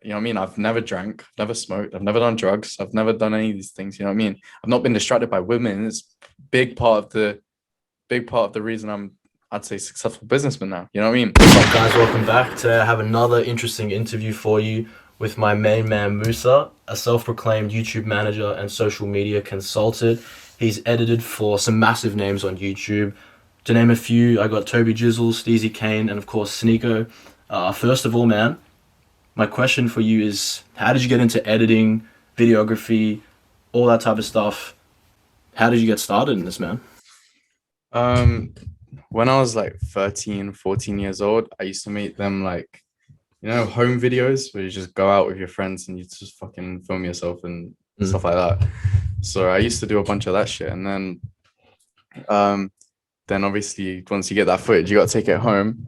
You know what I mean? I've never drank, never smoked, I've never done drugs, I've never done any of these things. You know what I mean? I've not been distracted by women. It's big part of the big part of the reason I'd say successful businessman now. You know what I mean? What's up, guys? Welcome back to have another interesting interview for you with my main man Musa, a self-proclaimed YouTube manager and social media consultant. He's edited for some massive names on YouTube. To name a few, I got Toby Jizzle, Steezy Kane, and of course Sneeko. First of all, man, my question for you is: how did you get into editing, videography, all that type of stuff? How did you get started in this, man? Um, when I was like 13, 14 years old, I used to make them like, home videos where you just go out with your friends and you just fucking film yourself and stuff Mm. like that. So I used to do a bunch of that shit. And um, then obviously once you get that footage, you got to take it home.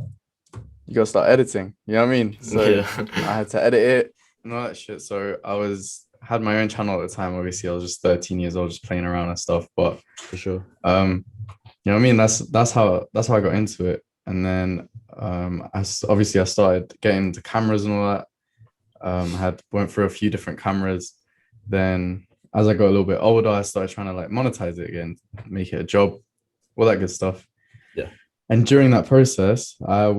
You got to start editing. You know what I mean? So Yeah, I had to edit it and all that shit. So had my own channel at the time. Obviously, I was just 13 years old, just playing around and stuff. But for sure. you know what I mean? That's how I got into it. And then obviously I started getting into cameras and all that. Had went through a few different cameras. Then as I got a little bit older, I started trying to like monetize it again, make it a job, all that good stuff. Yeah. And during that process, I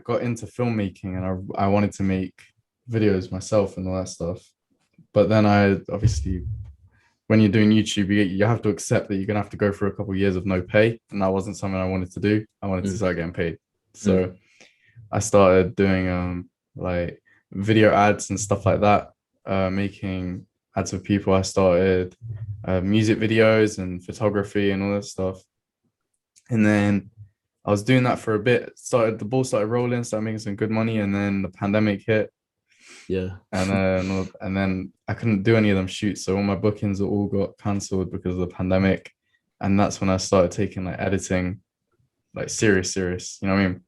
got into filmmaking and I wanted to make videos myself and all that stuff. But then I obviously when you're doing YouTube, you have to accept that you're gonna have to go through a couple of years of no pay, and that wasn't something I wanted to do. I wanted to Mm. start getting paid, Mm. so I started doing like video ads and stuff like that, making ads for people. I started music videos and photography and all that stuff, and then I was doing that for a bit. The ball started rolling, started making some good money, and then the pandemic hit, Yeah. and then I couldn't do any of them shoots. So all my bookings all got cancelled because of the pandemic, and that's when I started taking like editing like serious. You know what I mean?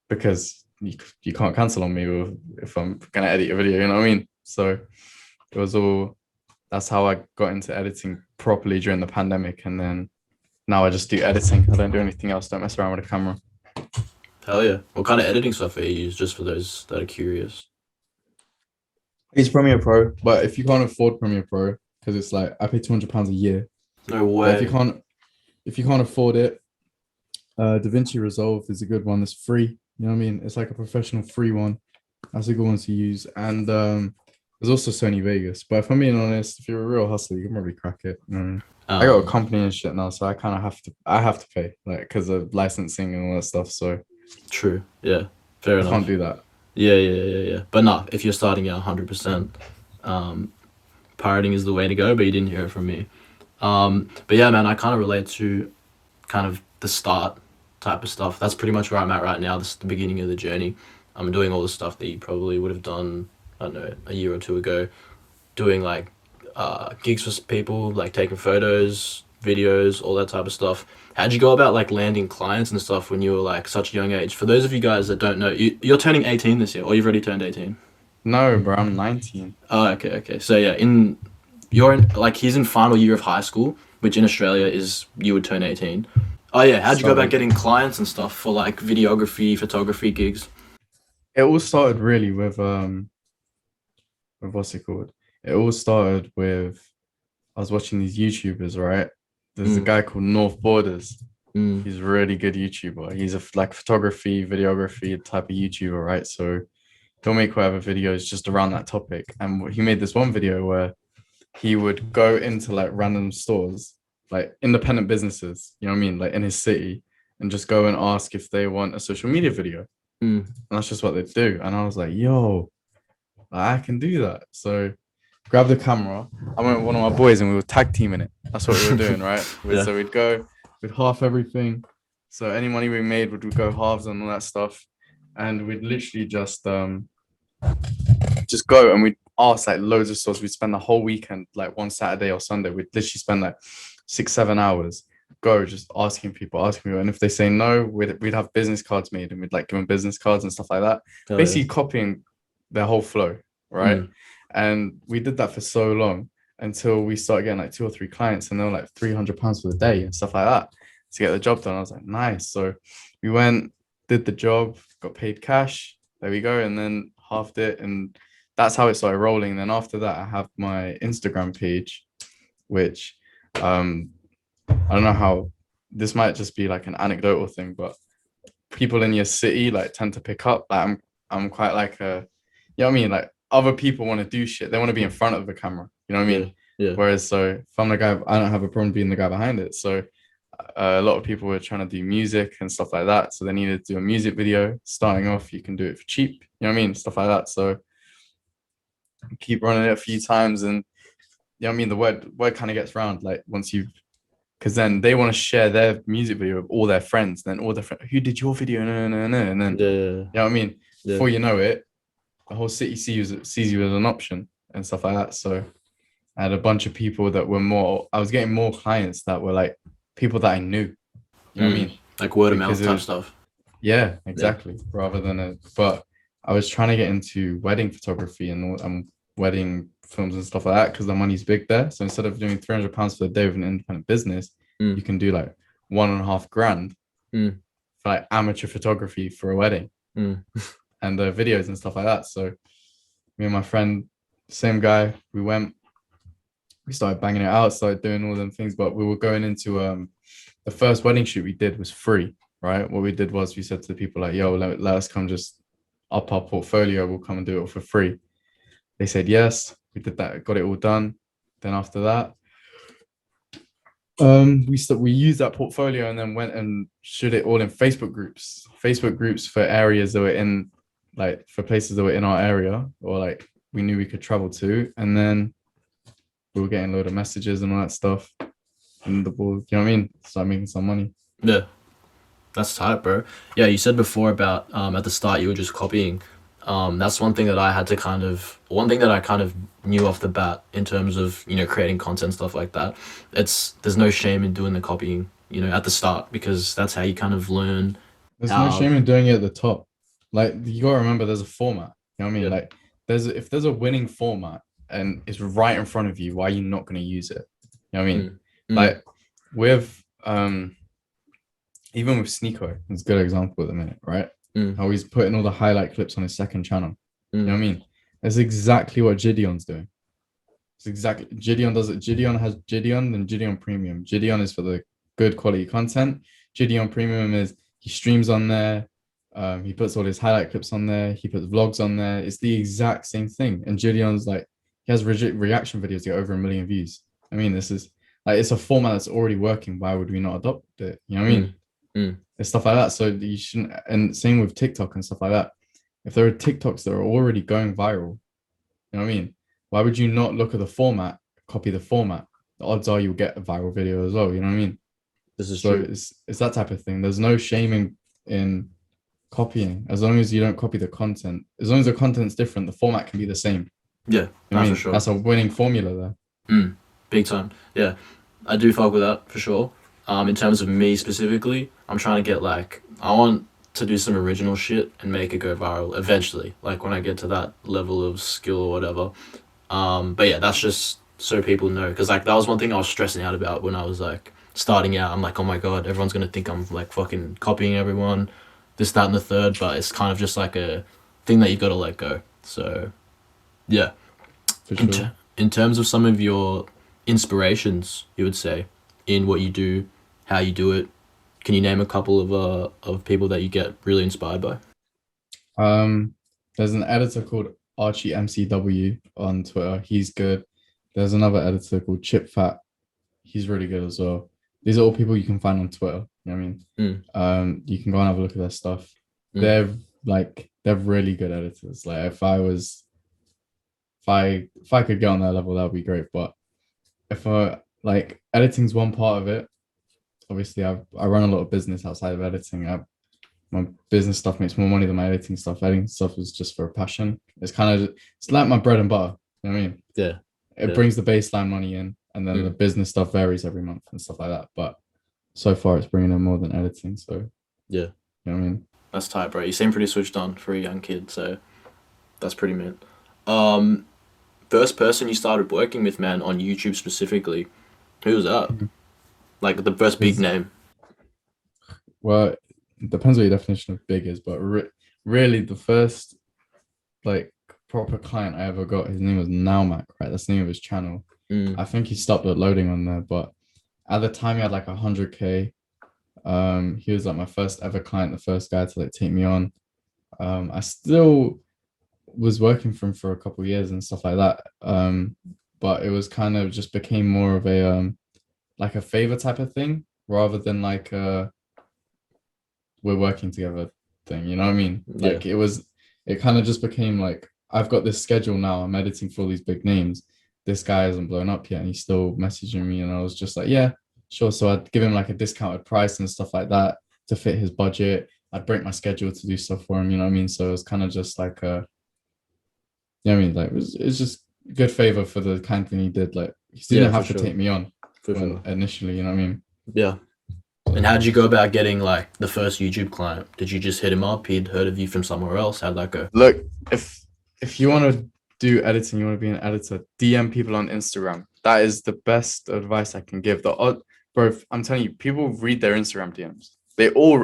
Because you can't cancel on me if I'm gonna edit a video. You know what I mean? So it was all. That's how I got into editing properly during the pandemic, and then now I just do editing. I don't do anything else. Don't mess around with a camera. Hell yeah. What kind of editing software you use, just for those that are curious? It's Premiere Pro, but if you can't afford Premiere Pro, because it's like I pay £200 a year. No But way. if you can't afford it, DaVinci Resolve is a good one. It's free. You know what I mean? It's like a professional free one. That's a good one to use. And there's also Sony Vegas. But if I'm being honest, if you're a real hustler, you can probably crack it. You know what I mean? I got a Um, company and shit now, so I kind of have to pay like because of licensing and all that stuff. So True. Yeah. Fair I can't enough. do that. Yeah. But no, if you're starting at 100%, um, pirating is the way to go, but you didn't hear it from me. But yeah, man, I kind of relate to kind of the start type of stuff. That's pretty much where I'm at right now. This is the beginning of the journey. I'm doing all the stuff that you probably would have done, I don't know, a year or two ago. Doing like gigs for people, like taking photos, videos, all that type of stuff. How'd you go about like landing clients and stuff when you were like such a young age? For those of you guys that don't know, you're turning 18 this year, or you've already turned 18. No, bro, I'm 19. Oh, okay. So yeah, in you're in like he's in final year of high school, which in Australia is you would turn 18. Oh yeah, how'd you go about So getting clients and stuff for like videography, photography gigs? it all started really with what's it called? It all started with I was watching these YouTubers, right? There's a Mm, guy called North Borders. mm, He's a really good YouTuber. He's a like photography, videography type of YouTuber, right? So he'll make whatever videos just around that topic. And he made this one video where he would go into like random stores, like independent businesses, you know what I mean, like in his city, and just go and ask if they want a social media video. And mm. that's just what they do. And I was like, yo, I can do that. So grab the camera. I went with one of my boys and we were tag teaming it. That's what we were doing, right? Yeah. So we'd go with half everything. So any money we made would go halves and all that stuff. And we'd literally just go and we'd ask like loads of stores. We'd spend the whole weekend, like one Saturday or Sunday. We'd literally spend like 6, 7 hours go just asking people. And if they say no, we'd have business cards made and we'd like give them business cards and stuff like that. Hell yeah. Basically copying their whole flow, right? Mm. And we did that for so long until we started getting like 2 or 3 clients and they were like £300 for the day and stuff like that to get the job done. I was like, nice. So we went, did the job, got paid cash. There we go. And then halved it and that's how it started rolling. And then after that, I have my Instagram page, which I don't know how this might just be like an anecdotal thing, but people in your city like tend to pick up. Like I'm quite like a, you know what I mean? Like other people want to do shit. They want to be in front of the camera. You know what I Yeah, mean? yeah, Whereas so if I'm the guy, I don't have a problem being the guy behind it. So a lot of people were trying to do music and stuff like that. So they needed to do a music video. Starting off, you can do it for cheap. You know what I mean? Stuff like that. So keep running it a few times, and you know what I mean. The word kind of gets around. Like once you, because then they want to share their music video with all their friends. Then all their friends, who did your video? No, no, no. And then yeah, you know what I mean. yeah, Before you know it, the whole city sees you as an option and stuff like that. So I had a bunch of people that were more. I was getting more clients that were like people that I knew. You know what I mean? like word of Because mouth it type was, stuff. yeah, Yeah, exactly. Rather than a, but I was trying to get into wedding photography and wedding films and stuff like that because the money's big there. So instead of doing £300 for the day with an independent business, mm, you can do like 1.5 grand mm, for like amateur photography for a wedding mm, and the videos and stuff like that. So me and my friend, same guy, we started banging it out, started doing all them things, but we were going into the first wedding shoot we did was free, right? What we did was we said to the people like, yo, let us come just up our portfolio, we'll come and do it for free. They said yes, we did that, got it all done. Then after that, we used that portfolio and then went and shoot it all in Facebook groups for areas that were in, like for places that were in our area or like we knew we could travel to. And then we were getting a load of messages and all that stuff. And the ball, you know what I mean? Start making some money. yeah. That's tight, bro. Yeah, you said before about at the start you were just copying. That's one thing that I had to one thing that I kind of knew off the bat in terms of creating content stuff like that. There's no shame in doing the copying, at the start because that's how you kind of learn There's no how. shame in doing it at the top. Like you gotta remember there's a format. You know what I mean? Yeah. Like if there's a winning format and it's right in front of you, why are you not gonna use it? You know what I mean? Mm, mm, Like with even with Sneeko, it's a good example at the minute, right? mm, How he's putting all the highlight clips on his second channel. You know mm, what I mean? That's exactly what Gideon's doing. It's exactly Gideon does it. Gideon has Gideon and Gideon Premium. Gideon is for the good quality content. Gideon Premium is he streams on there. He puts all his highlight clips on there. He puts vlogs on there. It's the exact same thing. And Gideon's like he has reaction videos get over 1 million views. I mean, this is like it's a format that's already working. Why would we not adopt it? You know what I mm, mean? mm. And stuff like that. So you shouldn't. And same with TikTok and stuff like that. If there are TikToks that are already going viral, you know what I mean? Why would you not look at the format, copy the format? The odds are you'll get a viral video as well. You know what I mean? This is So true. it's that type of thing. There's no shaming in copying as long as you don't copy the content. As long as the content's different, the format can be the same. Yeah, You know what no, I for mean? sure. That's a winning formula there. Big time. Yeah, I do fuck with that for sure. In terms of me specifically, I'm trying to get I want to do some original shit and make it go viral eventually. Like when I get to that level of skill or whatever. But yeah, that's just so people know because that was one thing I was stressing out about when I was starting out. I'm like, oh my god, everyone's gonna think I'm fucking copying everyone, this, that, and the third. But it's kind of just like a thing that you gotta let go. So yeah. For sure. In terms of some of your inspirations, you would say, in what you do, how you do it, can you name a couple of people that you get really inspired by? Um, there's an editor called Archie MCW on Twitter. He's good. There's another editor called Chip Fat. He's really good as well. These are all people you can find on Twitter. You know what I mean? Mm, You can go and have a look at their stuff. mm, They're really good editors. Like if I could get on that level, that would be great. But if like editing's one part of it, obviously I run a lot of business outside of editing. My business stuff makes more money than my editing stuff. Editing stuff is just for a passion. It's like my bread and butter. You know what I mean? yeah, It yeah, brings the baseline money in, and then the mm, business stuff varies every month and stuff like that. But so far, it's bringing in more than editing. So you yeah. know what I mean? That's tight, bro. You seem pretty switched on for a young kid, so that's pretty mint. Um, First person you started working with, man, on YouTube specifically, who was that? Mhm. Like the first big There's name. well, it depends what your definition of big is, but really the first like proper client I ever got, his name was Nowmac, right? That's the name of his channel. Mm. I think he stopped uploading on there, but at the time he had like 100K. He was like my first ever client, the first guy to like take me on. I still was working for him for a couple of years and stuff like that. But it was kind of just became more of a like a favor type of thing rather than like we're working together thing. You know what I mean? Yeah. Like it kind of just became like I've got this schedule now. I'm editing for all these big names. This guy hasn't blown up yet, and he's still messaging me, and I was just like, yeah, sure. So I'd give him like a discounted price and stuff like that to fit his budget. I'd break my schedule to do stuff for him. You know what I mean? So it was kind of just like you know what I mean? Like it's just good favor for the kind thing he did. Like he Yeah, didn't for have to sure. take me on For when sure. initially. You know what I mean? Yeah. And how did you go about getting like the first YouTube client? Did you just hit him up? He'd heard of you from somewhere else. How'd that go? Look, if you want to do editing, you want to be an editor, DM people on Instagram. That is the best advice I can give. Bro, I'm telling you, people read their Instagram DMs.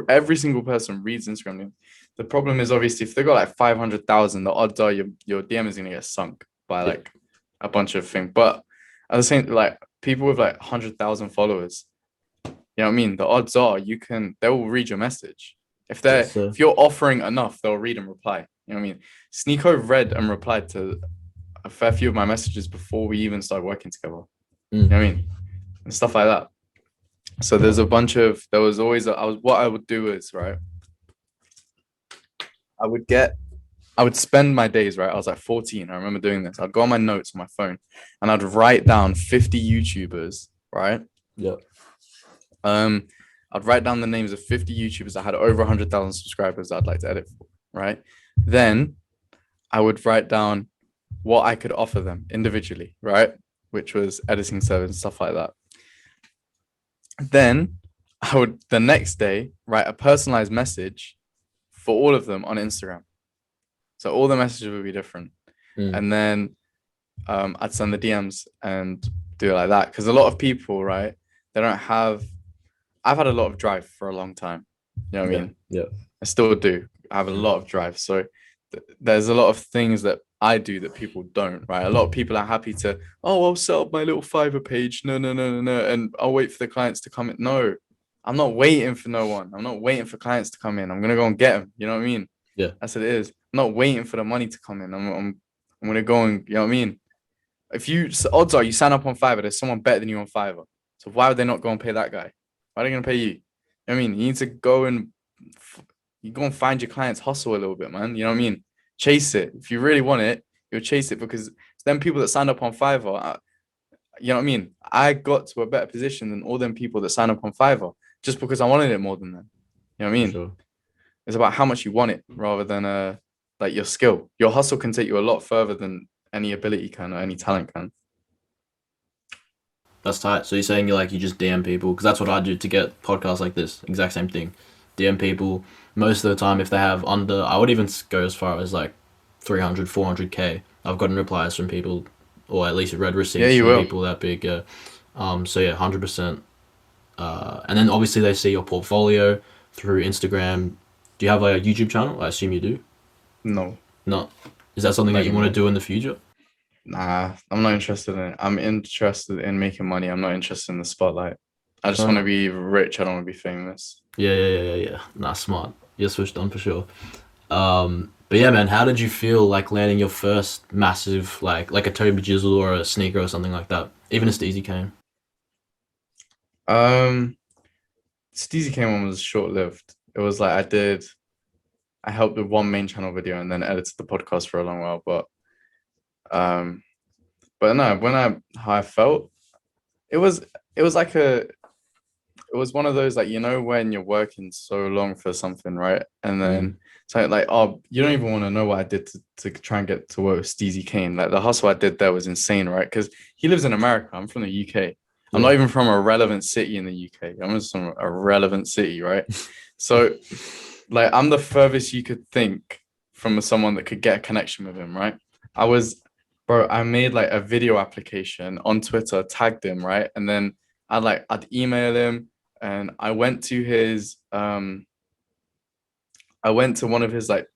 Every single person reads Instagram DMs. The problem is obviously if they got like 500,000, the odds are your DM is gonna get sunk by like a bunch of things. But at the same, like people with like 100,000 followers, you know what I mean? The odds are they will read your message. If you're offering enough, they'll read and reply. You know what I mean? Sneeko read and replied to a fair few of my messages before we even started working together. You know what I mean? And stuff like that. So there was always what I would do is, right, I would spend my days, right? I was like 14. I remember doing this. I'd go on my notes on my phone and I'd write down 50 YouTubers, right? Yeah. I'd write down the names of 50 YouTubers that had over 100,000 subscribers that I'd like to edit for, right? Then I would write down what I could offer them individually, right? Which was editing service and stuff like that. Then I would the next day write a personalized message for all of them on Instagram. So all the messages would be different. And then I'd send the DMs and do it like that. Because a lot of people, right, I've had a lot of drive for a long time. You know what I mean? Yeah. I still do. I have a lot of drive. So there's a lot of things that I do that people don't, right? A lot of people are happy to, I'll set up my little Fiverr page. No. And I'll wait for the clients to come in. No, I'm not waiting for no one. I'm not waiting for clients to come in. I'm going to go and get them. You know what I mean? Yeah. That's what it is. I'm not waiting for the money to come in. I'm going to go and, you know what I mean? Odds are you sign up on Fiverr, there's someone better than you on Fiverr. So why would they not go and pay that guy? Why are they going to pay you? You know what I mean? You need to go and find your clients, hustle a little bit, man. You know what I mean? Chase it. If you really want it, you'll chase it because it's them people that signed up on Fiverr. You know what I mean? I got to a better position than all them people that signed up on Fiverr just because I wanted it more than them. You know what I mean? Sure. It's about how much you want it rather than like your skill. Your hustle can take you a lot further than any ability can or any talent can. That's tight. So you're saying you just DM people because that's what I do to get podcasts like this. Exact same thing. DM people. Most of the time, if they have under, I would even go as far as like 300, 400K. I've gotten replies from people, or at least read Yeah, receipts you from will. people that big. So yeah, 100%. And then obviously they see your portfolio through Instagram. Do you have like a YouTube channel? I assume you do. No, No. Is that something not that you want to anymore. do in the future? Nah, I'm not interested in it. I'm interested in making money. I'm not interested in the spotlight. I just Fair want to enough. be rich. I don't want to be famous. Yeah. Nah, smart. You're switched on for sure. But yeah, man, how did you feel like landing your first massive like a Toby Jizzle or a sneaker or something like that? Even a Steezy came. Um, Steezy came on was short lived. It was like I helped with one main channel video and then edited the podcast for a long while. Um, but no, how I felt, it was it was like a it was one of those like when you're working so long for something, right? And then so like you don't even want to know what I did to try and get to work with Steezy Kane. Like the hustle I did there was insane, right? Because he lives in America. I'm from the UK. I'm Yeah. not even from a relevant city in the UK. I'm just from a relevant city, right? So like I'm the furthest you could think from someone that could get a connection with him, right? I made like a video application on Twitter, tagged him, right? And then I'd email him and I went to one of his like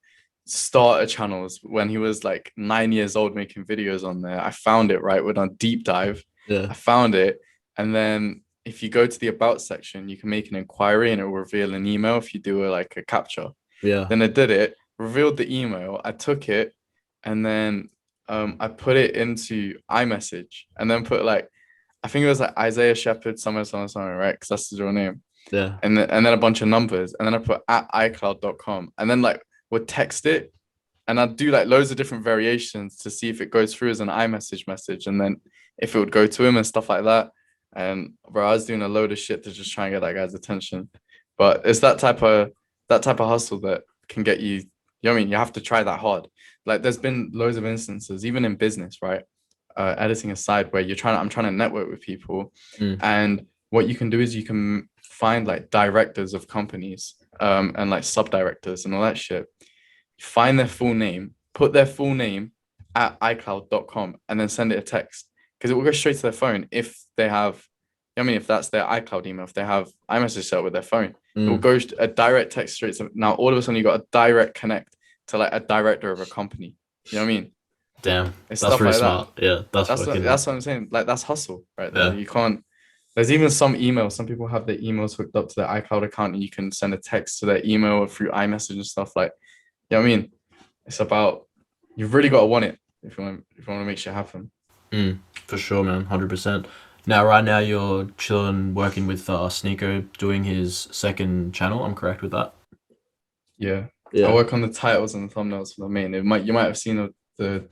starter channels when he was like 9 years old making videos on there. I found it, right. We're on deep dive. Yeah. I found it. And then if you go to the about section, you can make an inquiry and it will reveal an email if you do like a capture. Yeah. Then I did it, revealed the email. I took it and then I put it into iMessage and then put like, I think it was like Isaiah Shepherd, something, right? Because that's his real name. Yeah. And then a bunch of numbers. And then I put at iCloud.com and then like would text it and I'd do like loads of different variations to see if it goes through as an iMessage message and then if it would go to him and stuff like that. And bro, I was doing a load of shit to just try and get that guy's attention. But it's that type of hustle that can get you, you know what I mean? You have to try that hard. Like there's been loads of instances, even in business, right? Editing aside, where I'm trying to network with people. Mm. And what you can do is you can find like directors of companies and like sub-directors and all that shit, find their full name, put their full name at iCloud.com, and then send it a text because it will go straight to their phone if they have. I mean, if that's their iCloud email, if they have iMessage set up with their phone, it will go a direct text straight to. Now, all of a sudden, you got a direct connect to like a director of a company. You know what I mean? Damn. It's That's stuff pretty like that. smart. Yeah. That's That's what fucking. that's what I'm saying. Like that's hustle right there. Yeah. You can't. There's even some emails. Some people have their emails hooked up to their iCloud account, and you can send a text to their email or through iMessage and stuff. Like, you know what I mean? It's about you've really got to want it if you want to make shit happen. For sure, man. 100%. Now, right now, you're chilling, working with Sneeko, doing his second channel. I'm correct with that? Yeah. I Yeah. work on the titles and the thumbnails for the main. You might have seen the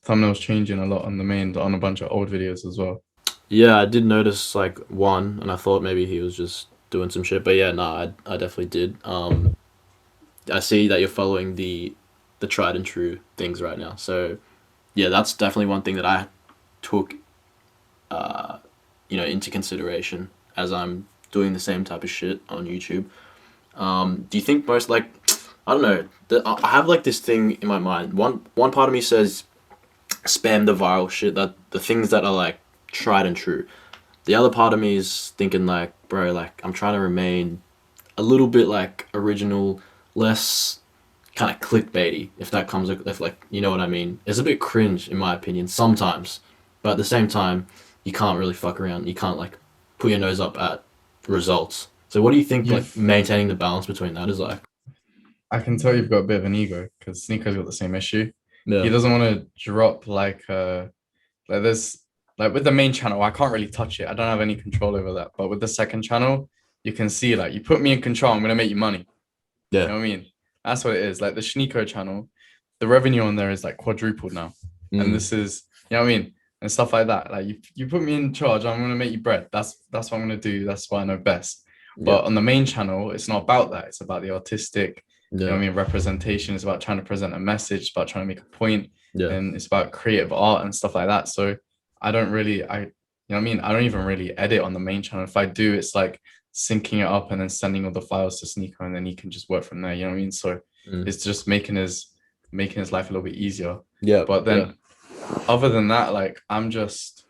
thumbnails changing a lot on the main on a bunch of old videos as well. Yeah, I did notice like one, and I thought maybe he was just doing some shit. But yeah, no, I definitely did. I see that you're following the tried and true things right now. So yeah, that's definitely one thing that I took, into consideration as I'm doing the same type of shit on YouTube. Do you think most like, I don't know, I have like this thing in my mind. One part of me says spam the viral shit, that the things that are like tried and true. The other part of me is thinking like, bro, like I'm trying to remain a little bit like original, less kind of clickbaity. If like you know what I mean. It's a bit cringe in my opinion sometimes, but at the same time, you can't really fuck around. You can't like put your nose up at results. So what do you think like You've maintaining the balance between that is like? I can tell you've got a bit of an ego because Sneaker's got the same issue. He Yeah. doesn't want to drop like there's like with the main channel, I can't really touch it. I don't have any control over that. But with the second channel, you can see like you put me in control, I'm gonna make you money. You Yeah. know what I mean? That's what it is. Like the Sneeko channel, the revenue on there is like quadrupled now. And Mm. this is, you know what I mean? And stuff like that. Like you put me in charge, I'm gonna make you bread. That's what I'm gonna do. That's what I know best. Yeah. But on the main channel, it's not about that. It's about the artistic, you know Yeah. what I mean, representation. It's about trying to present a message, it's about trying to make a point, Yeah. and it's about creative art and stuff like that. So I don't really, you know what I mean? I don't even really edit on the main channel. If I do, it's like syncing it up and then sending all the files to Sneeko, and then he can just work from there. You know what I mean? So Mm. it's just making his life a little bit easier. Yeah. But Yeah. then other than that, like I'm just,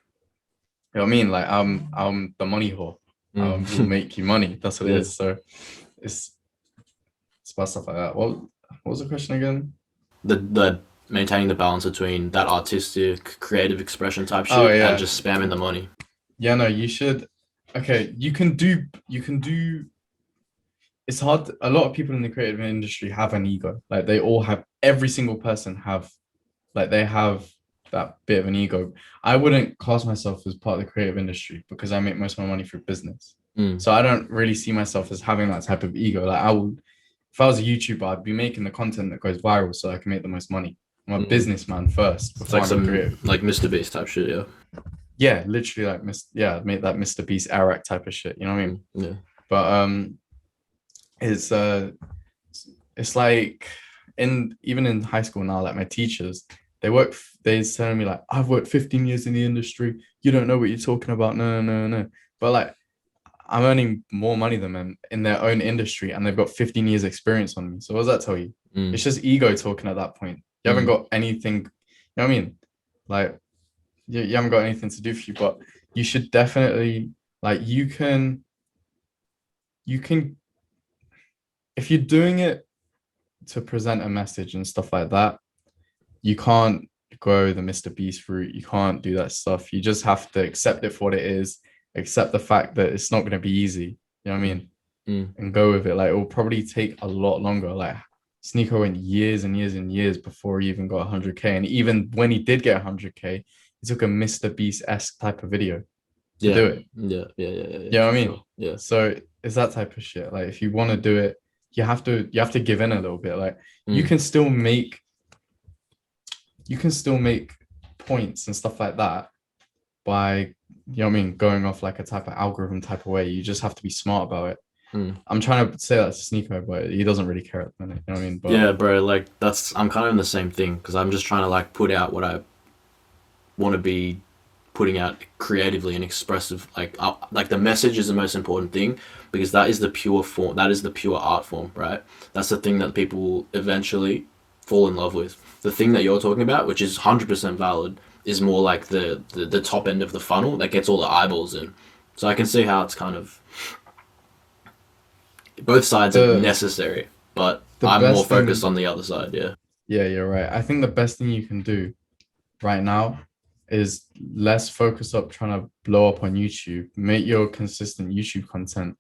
you know what I mean? Like I'm the money whore. Will Mm. make you money. That's what it Yeah. is. So it's it's about stuff like that. What was the question again? The maintaining the balance between that artistic, creative expression type Oh shit and yeah. just spamming the money. Yeah, no, you should. Okay, you can do. It's hard. A lot of people in the creative industry have an ego. Like they all have. Every single person have. Like they have that bit of an ego. I wouldn't class myself as part of the creative industry because I make most of my money through business. Mm. So I don't really see myself as having that type of ego. Like I would, if I was a YouTuber, I'd be making the content that goes viral so I can make the most money. I'm a Mm. businessman first It's before like I'm a creative. some like Mr. Beast type shit, yeah. Yeah, literally like make that Mr. Beast Arak type of shit. You know what I mean? Yeah. But it's it's like even in high school now, like my teachers, they're telling me like I've worked 15 years in the industry. You don't know what you're talking about. No, no, no, no. But like I'm earning more money than them in their own industry, and they've got 15 years experience on me. So what does that tell you? Mm. It's just ego talking at that point. You haven't Mm. got anything. You know what I mean? Like you haven't got anything to do for you, but you should definitely like you can if you're doing it to present a message and stuff like that, you can't go the Mr. Beast route. You can't do that stuff. You just have to accept it for what it is, accept the fact that it's not going to be easy. You know what I mean? And go with it. Like, it will probably take a lot longer. Like, Sneaker went years and years and years before he even got 100K. And even when he did get 100K, he took a Mr. Beast-esque type of video to Yeah. do it. Yeah. You know what I For mean? sure. Yeah. So it's that type of shit. Like, if you want to do it, you have to give in a little bit. Like, you Mm. can still make points and stuff like that by, you know what I mean, going off like a type of algorithm type of way. You just have to be smart about it. I'm trying to say that to Sneeko, but he doesn't really care at the minute. You know what I mean? But Yeah, bro. Like I'm kind of in the same thing because I'm just trying to like put out what I want to be putting out creatively and expressive. Like the message is the most important thing because that is the pure form. That is the pure art form, right? That's the thing that people will eventually fall in love with. The thing that you're talking about, which is 100% valid, is more like the top end of the funnel that gets all the eyeballs in. So I can see how it's kind of both sides are the necessary, but the I'm more best focused thing, on the other side. Yeah. yeah, you're right. I think the best thing you can do right now is less focus up trying to blow up on YouTube. Make your consistent YouTube content.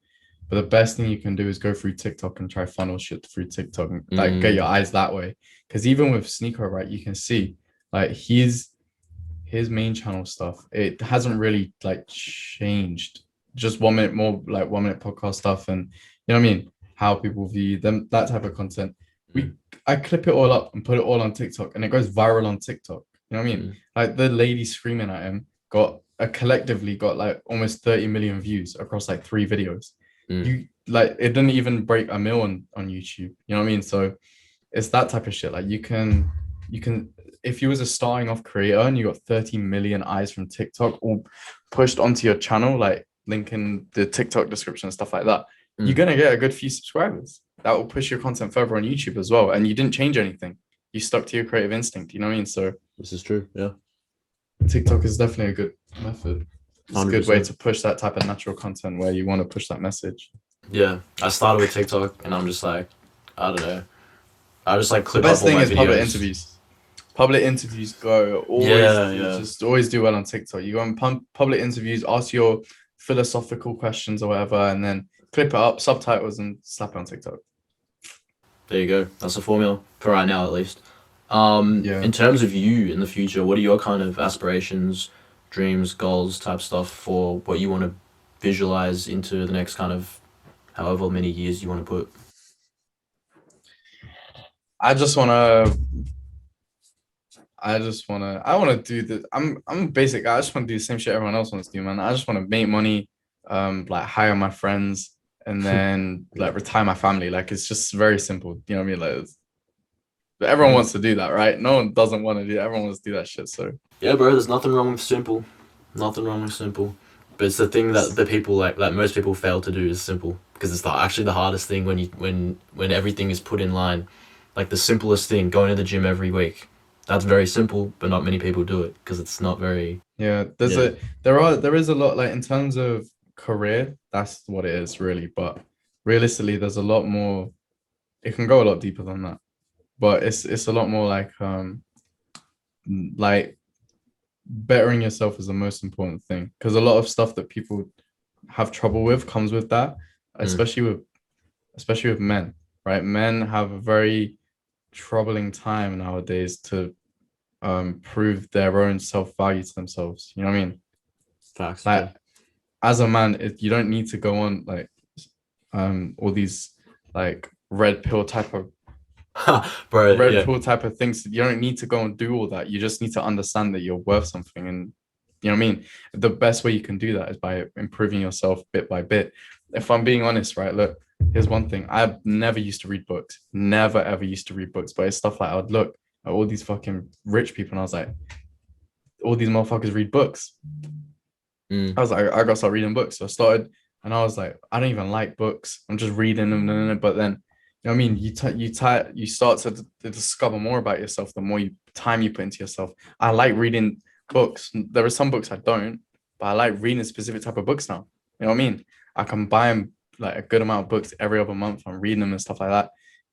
But the best thing you can do is go through TikTok and try funnel shit through TikTok and like get your Mm, eyes that way. Because even with Sneaker, right, you can see like his main channel stuff, it hasn't really like changed. Just 1 minute more, like 1 minute podcast stuff, and you know what I mean, how people view them, that type of content. mm, We I clip it all up and put it all on TikTok, and it goes viral on TikTok. You know what I mean? mm, Like the lady screaming at him got collectively got like almost 30 million views across like 3 videos. mm, You like it didn't even break a mil on YouTube. You know what I mean? So it's that type of shit. Like you can if you was a starting off creator and you got 30 million eyes from TikTok all pushed onto your channel, like link in the TikTok description and stuff like that, you're mm. gonna get a good few subscribers. That will push your content further on YouTube as well. And you didn't change anything. You stuck to your creative instinct. You know what I mean? So This is true. Yeah. TikTok is definitely a good method. It's a good way 100%. to push that type of natural content where you want to push that message. Yeah. I started with TikTok and I'm just like, I don't know. I just like The clip up best all thing my is public videos. interviews. Public interviews go always Yeah, yeah. just always do well on TikTok. You go on public interviews, ask your philosophical questions or whatever, and then clip it up, subtitles, and slap it on TikTok. There you go. That's the formula for right now, at least. Yeah, In terms of you in the future, what are your kind of aspirations, dreams, goals, type stuff for what you want to visualize into the next kind of however many years you want to put? I just wanna, I wanna do the. I'm a basic guy. I just want to do the same shit everyone else wants to do, man. I just want to make money, like hire my friends, and then like retire my family. Like it's just very simple. You know what I mean? Like but everyone Mm. wants to do that, right? No one doesn't want to do that. Everyone wants to do that shit. So Yeah, bro. There's nothing wrong with simple. Nothing wrong with simple. But it's the thing that the people like most people fail to do is simple because it's actually the hardest thing when everything is put in line. Like the simplest thing, going to the gym every week. That's very simple, but not many people do it because it's not very. yeah, Yeah. there is a lot like in terms of career, that's what it is really. But realistically, there's a lot more. It can go a lot deeper than that. But it's a lot more like bettering yourself is the most important thing because a lot of stuff that people have trouble with comes with that, Mm, especially with men, right? Men have a very troubling time nowadays to prove their own self-value to themselves. You know what I mean? facts. Yeah. Like as a man, you don't need to go on like all these like Bro. red Yeah. pill type of things. You don't need to go and do all that. You just need to understand that you're worth something. And you know what I mean? The best way you can do that is by improving yourself bit by bit. If I'm being honest, right? Look, here's one thing. I never used to read books. Never ever used to read books. But it's stuff like I would look at all these fucking rich people and I was like, all these motherfuckers read books. Mm, I was like, I gotta start reading books. So I started, and I was like, I don't even like books. I'm just reading them. But then, you know what I mean? You start to discover more about yourself the more time you put into yourself. I like reading books. There are some books I don't, but I like reading specific type of books now. You know what I mean? I can buy them like a good amount of books every other month. I'm reading them and stuff like that.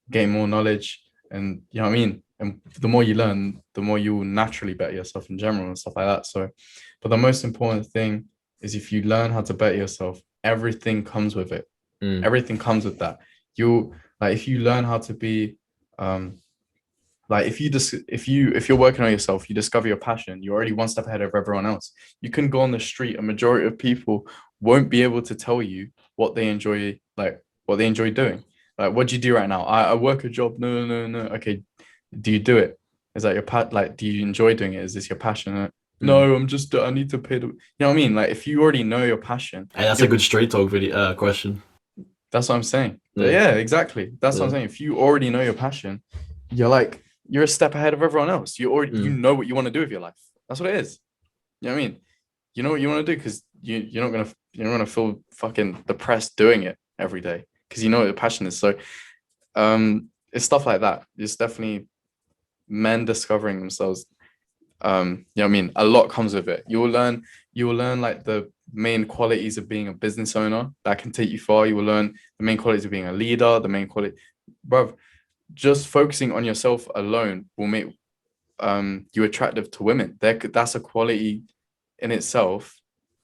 gain more knowledge, and you know what I mean. And the more you learn, the more you will naturally better yourself in general and stuff like that. So, but the most important thing is if you learn how to better yourself, everything comes with it. Mm. Everything comes with that. You like if you learn how to be like if you're working on yourself, you discover your passion, you're already one step ahead of everyone else. You can go on the street, a majority of people won't be able to tell you what they enjoy, like what they enjoy doing. Like, what do you do right now? I work a job. No, no, no, no. Okay, do you do it? Is that your like, do you enjoy doing it? Is this your passion? Mm. No, I'm just I need to pay the, you know what I mean? Like, if you already know your passion, Hey, that's a good street talk video question. that's what I'm saying. Yeah. Yeah, exactly. That's what Yeah. I'm saying. If you already know your passion, you're like you're a step ahead of everyone else. You Mm. know what you want to do with your life. That's what it is. You know what I mean? You know what you want to do because you're not gonna feel fucking depressed doing it every day because you know what your passion is. So it's stuff like that. It's definitely men discovering themselves. You know what I mean? A lot comes with it. You will learn like the main qualities of being a business owner that can take you far. You will learn the main qualities of being a leader, the main quality, bro. Just focusing on yourself alone will make you attractive to women. That's a quality in itself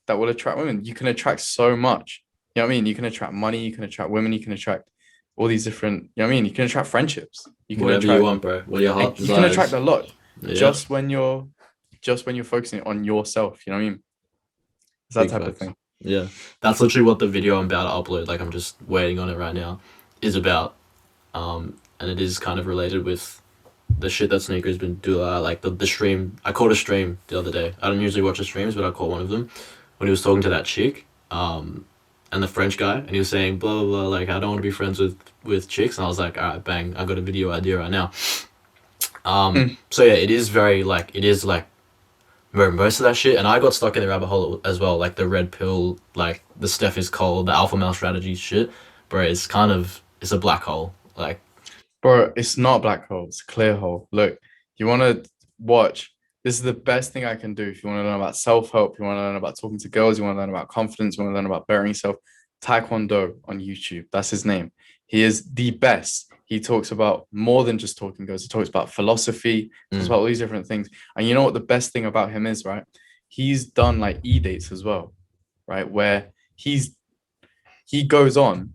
that will attract women. You can attract so much. You know what I mean? You can attract money, you can attract women, you can attract all these different, you know what I mean? You can attract friendships. You can Whatever you attract want, bro. What your heart you can attract desires. a lot Yeah. just when you're focusing on yourself. You know what I mean? It's that Big type of facts. thing. Yeah. That's literally what the video I'm about to upload, like I'm just waiting on it right now, is about. And it is kind of related with the shit that Sneaker's been doing. Like the stream. I caught a stream the other day. I don't usually watch the streams, but I caught one of them when he was talking to that chick, and the French guy, and he was saying blah blah blah. Like I don't want to be friends with chicks, and I was like, all right, bang, I got a video idea right now. Mm. So yeah, it is very like it is like most of that shit, and I got stuck in the rabbit hole as well, like the red pill, like the Steph is cold, the alpha male strategy shit, bro. It's a black hole, like. Bro, it's not a black hole, it's a clear hole. Look, you want to watch, this is the best thing I can do. If you want to learn about self-help, you want to learn about talking to girls, you want to learn about confidence, you want to learn about bettering yourself, Taekwondo on YouTube. That's his name. He is the best. He talks about more than just talking girls. He talks about philosophy, talks Mm. about all these different things. And you know what the best thing about him is, right? He's done like e-dates as well, right? Where he goes on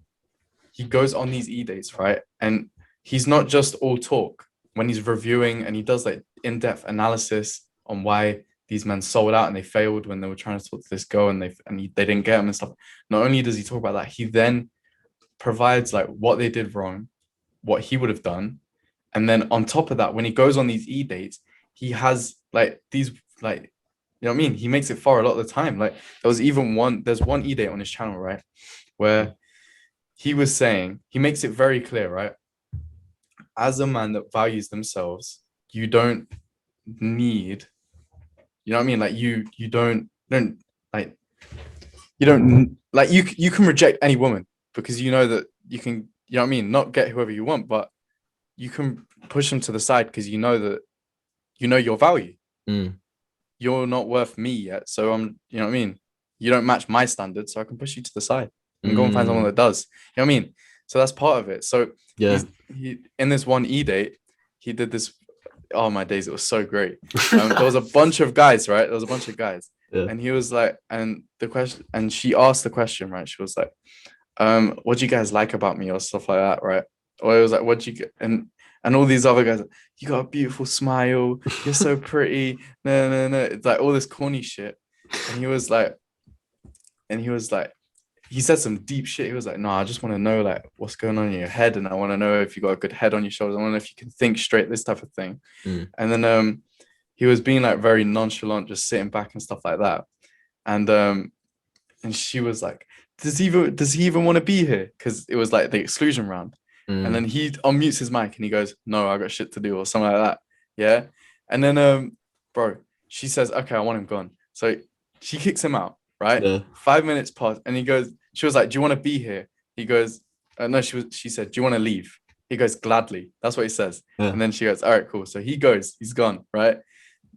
he goes on these e-dates, right? And he's not just all talk when he's reviewing, and he does like in-depth analysis on why these men sold out and they failed when they were trying to talk to this girl and they didn't get him and stuff. Not only does he talk about that, he then provides like what they did wrong, what he would have done. And then on top of that, when he goes on these e-dates, he has like these like you know what I mean? He makes it far a lot of the time. Like there's one e-date on his channel, right? Where he was saying, he makes it very clear, right? As a man that values themselves, you don't need, you know what I mean? Like you don't like you don't like you can reject any woman because you know that you can, you know what I mean, not get whoever you want, but you can push them to the side because you know that you know your value. Mm. You're not worth me yet. So I'm, you know what I mean? You don't match my standards, so I can push you to the side and go and find someone Mm. that does. You know what I mean? So that's part of it. So Yeah. he in this one e-date, he did this. Oh my days, it was so great. There was a bunch of guys, right? There was a bunch of guys. Yeah. And he was like, and the question, and she asked the question, right? She was like, what do you guys like about me or stuff like that, right? Or it was like, what do you get? And all these other guys, you got a beautiful smile, you're so pretty. No, no, no. It's like all this corny shit. And he was like, and he was like, he said some deep shit. He was like, no, I just want to know like what's going on in your head. And I want to know if you got a good head on your shoulders. I want to know if you can think straight, this type of thing. Mm. And then he was being like very nonchalant, just sitting back and stuff like that. And she was like, does he even want to be here? Because it was like the exclusion round. And Mm. then he unmutes his mic and he goes, no, I got shit to do or something like that. Yeah. And then bro, she says, okay, I want him gone. So she kicks him out, right? Yeah. 5 minutes pass and he goes, she was like, do you want to be here? He goes, no, she said, do you want to leave? He goes, gladly. That's what he says. Yeah. And then she goes, all right, cool. So he goes, he's gone, right?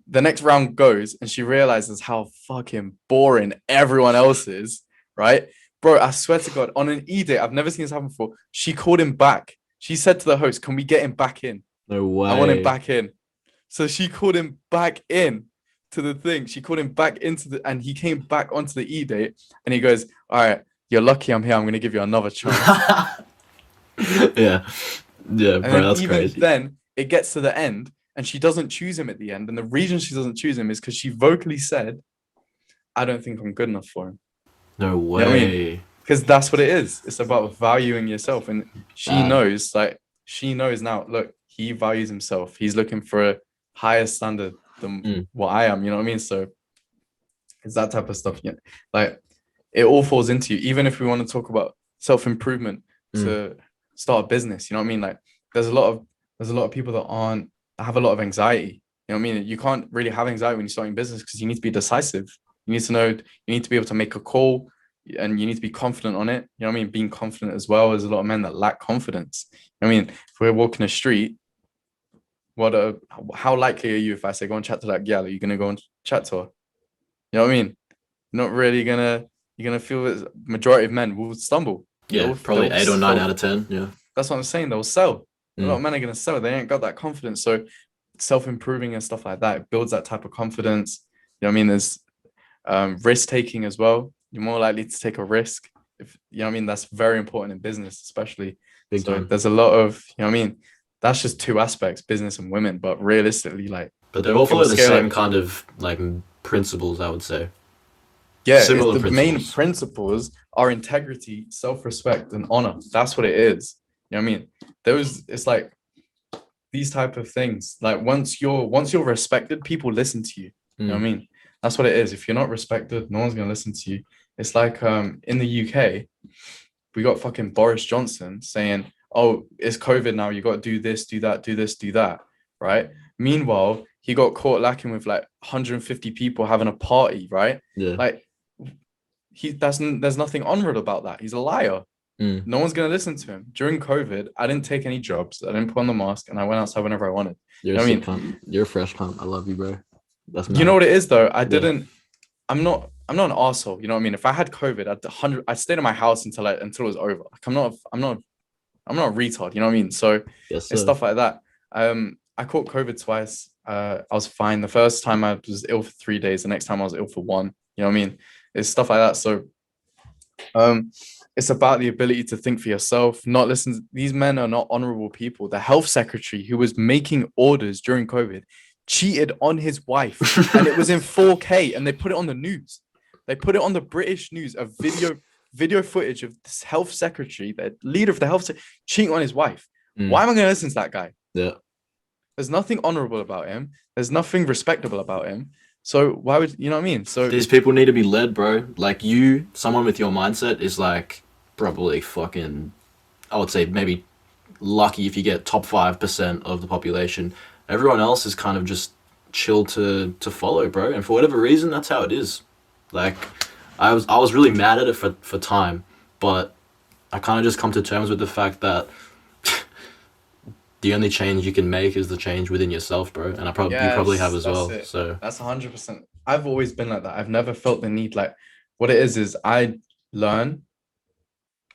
The next round goes and she realizes how fucking boring everyone else is, right? Bro, I swear to God, on an e-date, I've never seen this happen before. She called him back. She said to the host, "Can we get him back in? No way. I want him back in." So she called him back in to the thing. She called him back into the, and he came back onto the E-date, and he goes, "All right, you're lucky I'm here. I'm gonna give you another chance." Yeah, yeah, And bro, then that's even crazy. then, it gets to the end, and she doesn't choose him at the end. And the reason she doesn't choose him is because she vocally said, "I don't think I'm good enough for him." No You know what I mean? way. Because that's what it is. It's about valuing yourself. And she Bad. knows, like, she knows now, look, he values himself. He's looking for a higher standard than what I am. You know what I mean? So it's that type of stuff. Yeah. Like, it all falls into you. Even if we want to talk about self-improvement to start a business, you know what I mean? Like, there's a lot of people that have a lot of anxiety. You know what I mean? You can't really have anxiety when you're starting business because you need to be decisive. You need to know, you need to be able to make a call, and you need to be confident on it. You know what I mean? Being confident as well. There's a lot of men that lack confidence. You know what I mean? If we're walking the street, how likely are you if I say go and chat to that gal? Are you gonna go and chat to her? You know what I mean? Not really you're gonna feel that majority of men will stumble. Yeah, probably 8 or 9 they'll out of 10. Yeah. That's what I'm saying. They'll sell. A lot of men are gonna sell. They ain't got that confidence. So self-improving and stuff like that, it builds that type of confidence. You know what I mean? There's risk taking as well. You're more likely to take a risk. If you know what I mean, that's very important in business, especially. Big So time. there's a lot of, you know what I mean, that's just two aspects, business and women. But realistically, like, But they all follow the scale same it. kind of like principles, I would say. Yeah, Similar the main principles. principles are integrity, self-respect, and honor. That's what it is. You know what I mean? It's like these type of things. Like once you're respected, people listen to you. You know what I mean? That's what it is. If you're not respected, no one's gonna listen to you. It's like in the UK, we got fucking Boris Johnson saying, "Oh, it's COVID now. You got to do this, do that, do this, do that." Right? Meanwhile, he got caught lacking with like 150 people having a party. Right? Yeah. Like there's nothing honorable about that. He's a liar. No one's gonna listen to him. During COVID, I didn't take any jobs. I didn't put on the mask, and I went outside whenever I wanted. You're a sick cunt. You're a fresh cunt. I love you, bro. That's mad. You know what it is though? I'm not an arsehole. You know what I mean? If I had COVID, I stayed in my house until it was over. Like I'm not a retard. You know what I mean? So Yes, it's sir. stuff like that. I caught COVID twice. I was fine. The first time I was ill for 3 days. The next time I was ill for one. You know what I mean? It's stuff like that. So it's about the ability to think for yourself, not listen. These men are not honorable people. The health secretary who was making orders during COVID cheated on his wife, and it was in 4K, and they put it on the news. They put it on the British news, a video footage of this health secretary, the leader of the health cheating on his wife. Why am I going to listen to that guy? Yeah. There's nothing honorable about him. There's nothing respectable about him. So why would you know what I mean? So these people need to be led, bro. Like you, someone with your mindset is like probably fucking, I would say maybe lucky if you get top 5% of the population. Everyone else is kind of just chill to follow, bro. And for whatever reason, that's how it is. Like I was really mad at it for time, but I kind of just come to terms with the fact that the only change you can make is the change within yourself, bro. And you probably have as well. It. So that's 100%. I've always been like that. I've never felt the need. Like what it is I learn,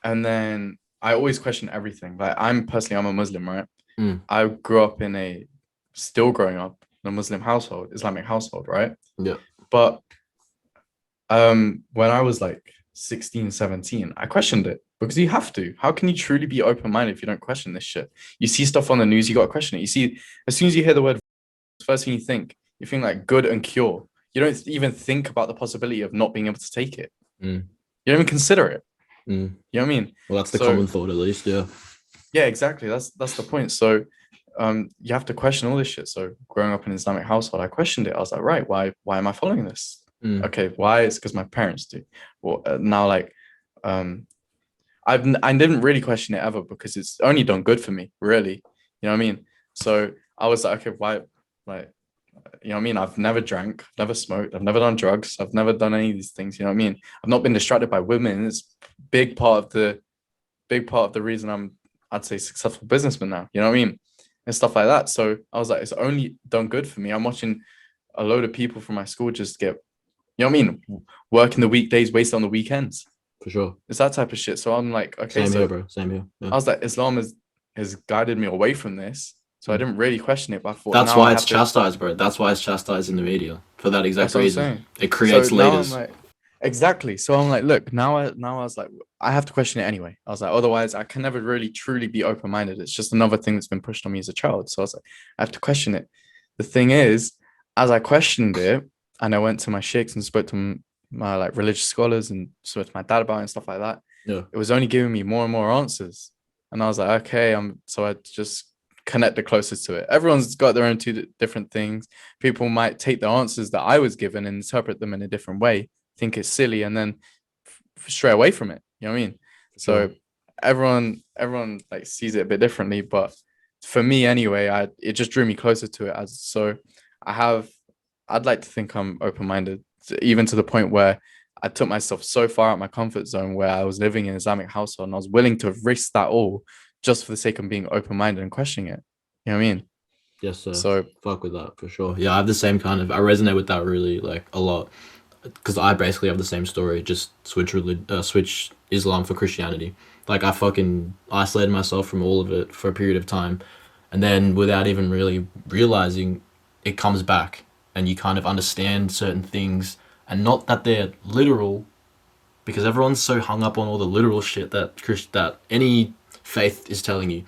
and then I always question everything. Like I'm a Muslim, right? I grew up still growing up in a Muslim household, Islamic household, right? Yeah. But when I was like 16, 17, I questioned it because you have to. How can you truly be open-minded if you don't question this shit? You see stuff on the news, you got to question it. You see, as soon as you hear the word, first thing you think like good and cure. You don't even think about the possibility of not being able to take it. You don't even consider it. You know what I mean? Well, that's the common thought, at least. Yeah. Yeah, exactly. That's the point. So you have to question all this shit. So growing up in an Islamic household, I questioned it. I was like, right, why am I following this? Okay, why? It's because my parents do. Well, now like I didn't really question it ever because it's only done good for me, really. You know what I mean? So I was like, okay, why? Like, you know what I mean? I've never drank, never smoked, I've never done drugs, I've never done any of these things. You know what I mean? I've not been distracted by women. It's big part of the reason I'd say successful businessman now. You know what I mean? And stuff like that. So I was like, it's only done good for me. I'm watching a load of people from my school just get, you know what I mean, working the weekdays, wasted on the weekends. For sure. It's that type of shit. So I'm like, okay, same so here, bro. Same here. Yeah. I was like, Islam is has guided me away from this. So I didn't really question it, but I thought That's now I why it's have to. chastised, bro. That's why it's chastised in the media for that exact That's what I'm reason. saying. It So creates now I'm leaders. like, exactly. So I'm like, look, now I was like, I have to question it anyway. I was like, otherwise I can never really truly be open-minded. It's just another thing that's been pushed on me as a child. So I was like, I have to question it. The thing is, as I questioned it, and I went to my sheikhs and spoke to my like religious scholars and spoke to my dad about it and stuff like that, Yeah. it was only giving me more and more answers. And I was like, okay, so I just connected closest to it. Everyone's got their own two different things. People might take the answers that I was given and interpret them in a different way, think it's silly, and then stray away from it. You know what I mean? Sure. So everyone like sees it a bit differently, but for me anyway, it just drew me closer to it. As so, I'd like to think I'm open-minded, even to the point where I took myself so far out my comfort zone where I was living in an Islamic household and I was willing to risk that all just for the sake of being open-minded and questioning it. You know what I mean? Yes, sir. So Fuck with that for sure. Yeah, I have the same kind of. I resonate with that really like a lot because I basically have the same story. Just switch Islam for Christianity. Like I fucking isolated myself from all of it for a period of time, and then without even really realizing, it comes back, and you kind of understand certain things, and not that they're literal, because everyone's so hung up on all the literal shit that any faith is telling you,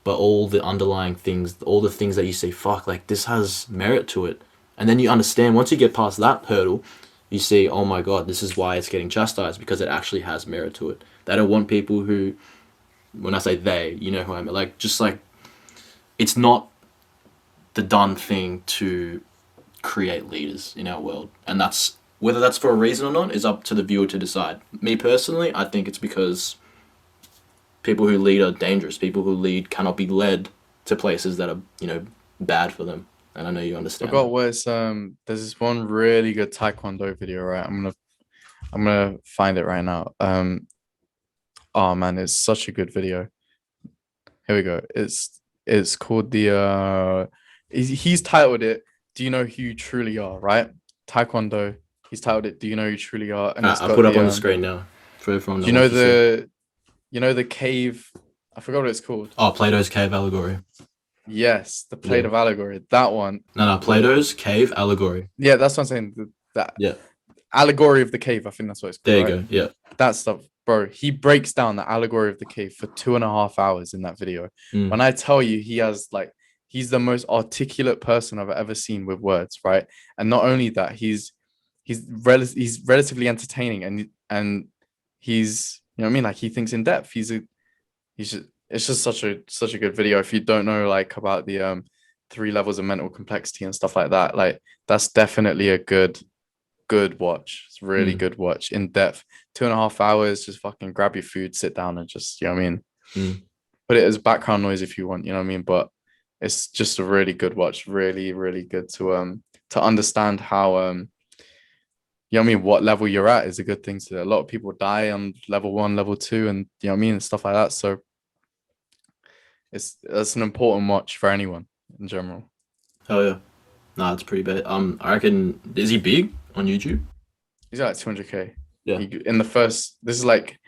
but all the underlying things, all the things that you say, fuck, like this has merit to it, and then you understand once you get past that hurdle, you see, oh my god, this is why it's getting chastised because it actually has merit to it. They don't want people who, when I say they, you know who I mean, like just like it's not the done thing to create leaders in our world, and that's whether that's for a reason or not is up to the viewer to decide. Me personally, I think it's because people who lead are dangerous. People who lead cannot be led to places that are, bad for them. And I know you understand forgot that. what it's there's this one really good Taekwondo video, right? I'm gonna find it right now. Oh man, it's such a good video. Here we go. It's called the he's titled it "Do You Know Who You Truly Are?" Right? Taekwondo. He's titled it "Do You Know Who You Truly Are?" And it's I got put up the on the screen now for everyone do that you wants know to see. the cave? I forgot what it's called. Oh, Plato's cave allegory. Yes, the plate Yeah. of allegory. That one. No, The Plato's cave allegory. Yeah, that's what I'm saying. That Yeah. allegory of the cave. I think that's what it's called, There you right? go. Yeah. That stuff, bro. He breaks down the allegory of the cave for 2.5 hours in that video. Mm. When I tell you, he's the most articulate person I've ever seen with words, right? And not only that, he's relatively entertaining, and he's, you know what I mean, like he thinks in depth. It's just such a good video. If you don't know like about the 3 levels of mental complexity and stuff like that, like that's definitely a good watch. It's really Mm. good watch, in depth. 2.5 hours, just fucking grab your food, sit down, and just, you know what I mean, Mm. put it as background noise if you want, you know what I mean. But it's just a really good watch, really, really good to understand how you know what I mean, what level you're at is a good thing to. A lot of people die on level 1, level 2, and you know what I mean, and stuff like that. So that's an important watch for anyone in general. Hell yeah. Nah, it's pretty bad. I reckon, is he big on YouTube? He's at like 200K. Yeah. In the first, this is like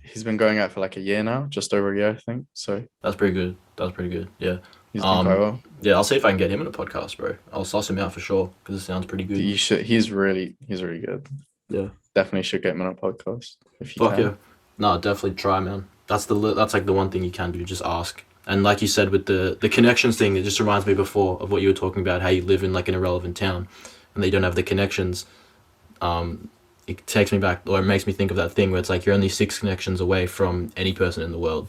he's been going out for like a year now, just over a year, I think. So That's pretty good. That's pretty good. Yeah. he's doing quite well. Yeah, I'll see if I can get him in a podcast, bro. I'll suss him out for sure because it sounds pretty good. You should. He's really good. Yeah. Definitely should get him on a podcast if you Fuck can. yeah. No, definitely try, man. That's like the one thing you can do. Just ask. And like you said with the connections thing, it just reminds me before of what you were talking about, how you live in like an irrelevant town, and they don't have the connections. It takes me back, or it makes me think of that thing where it's like you're only 6 connections away from any person in the world.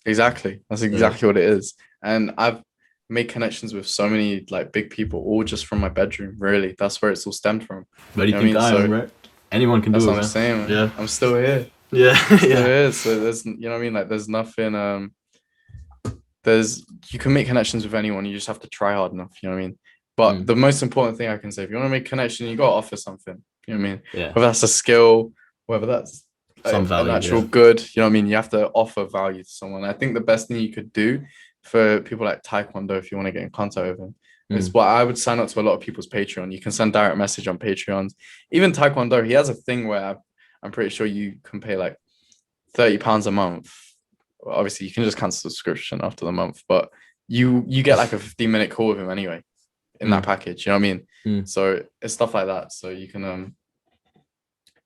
Exactly. That's exactly what it is. And I've made connections with so many like big people, all just from my bedroom. Really, that's where it's all stemmed from. Where do you know think what I I mean? am, So right? Anyone can that's do what it, I'm man. saying, man. Yeah. I'm still here. Yeah. Still Yeah. here. So there's, you know what I mean? Like there's nothing. You can make connections with anyone. You just have to try hard enough. You know what I mean? But the most important thing I can say, if you want to make connection, you got to offer something. You know what I mean? Yeah. Whether that's a skill, whether that's Some an value. actual Yeah. good, you know what I mean? You have to offer value to someone. I think the best thing you could do for people like Taekwondo, if you want to get in contact with them, is what I would sign up to a lot of people's Patreon. You can send direct message on Patreons. Even Taekwondo, he has a thing where I'm pretty sure you can pay like £30 a month well, obviously you can just cancel the subscription after the month, but you get like a 15-minute call with him anyway in that package. You know what I mean? So it's stuff like that. So you can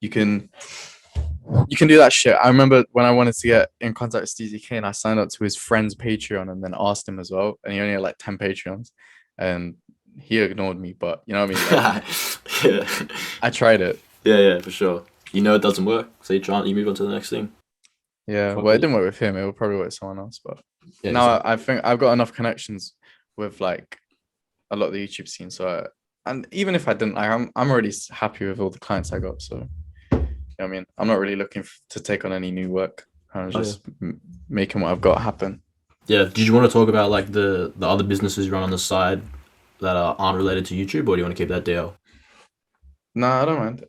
do that shit. I remember when I wanted to get in contact with Steezy Kane, I signed up to his friend's Patreon and then asked him as well. And he only had like 10 Patreons and he ignored me. But you know what I mean? Like, yeah. I tried it. Yeah, for sure. You know it doesn't work, so you move on to the next thing. Yeah, well, it didn't work with him. It would probably work with someone else. But Yeah, now exactly. I think I've got enough connections with like a lot of the YouTube scene. So, and even if I didn't, I'm already happy with all the clients I got. So, you know what I mean? I'm not really looking to take on any new work. I'm just making what I've got happen. Yeah. Did you want to talk about like the other businesses you run on the side that aren't related to YouTube, or do you want to keep that DL? No, I don't mind.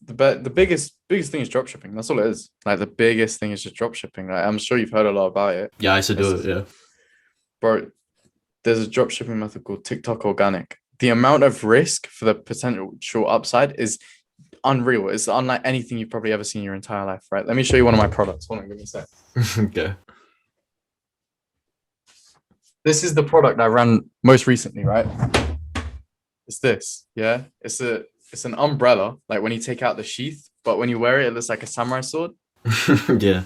The biggest thing is drop shipping. That's all it is. Like the biggest thing is just drop shipping. Like, I'm sure you've heard a lot about it. Yeah, I used to do it. Yeah. Bro, there's a drop shipping method called TikTok Organic. The amount of risk for the potential upside is unreal. It's unlike anything you've probably ever seen in your entire life, right? Let me show you one of my products. Hold on, give me a sec. Okay. This is the product I ran most recently, right? It's this, yeah. It's an umbrella, like when you take out the sheath, but when you wear it, it looks like a samurai sword. Yeah.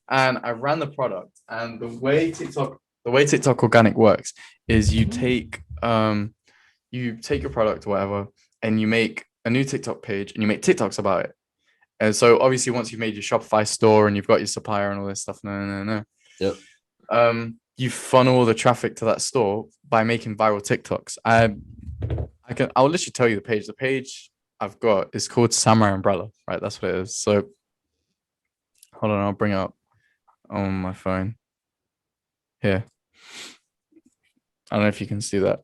And I ran the product, and the way TikTok Organic works is you take your product or whatever, and you make a new TikTok page and you make TikToks about it. And so obviously once you've made your Shopify store and you've got your supplier and all this stuff, Yep. You funnel all the traffic to that store by making viral TikToks. I'll literally tell you the page. The page I've got is called Samurai Umbrella, right? That's what it is. So hold on, I'll bring it up on my phone. Here. I don't know if you can see that.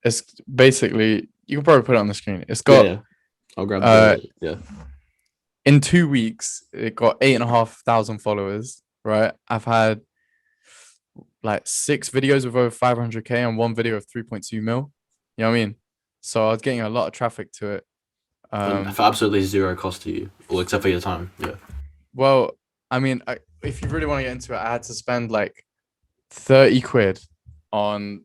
It's basically, you can probably put it on the screen. It's got Yeah. I'll grab the yeah. In 2 weeks, it got 8,500 followers, right? I've had like 6 videos with over 500k and 1 video of 3.2 mil. You know what I mean? So I was getting a lot of traffic to it. For absolutely zero cost to you, well, except for your time. Yeah. Well, I mean, if you really want to get into it, I had to spend like 30 quid on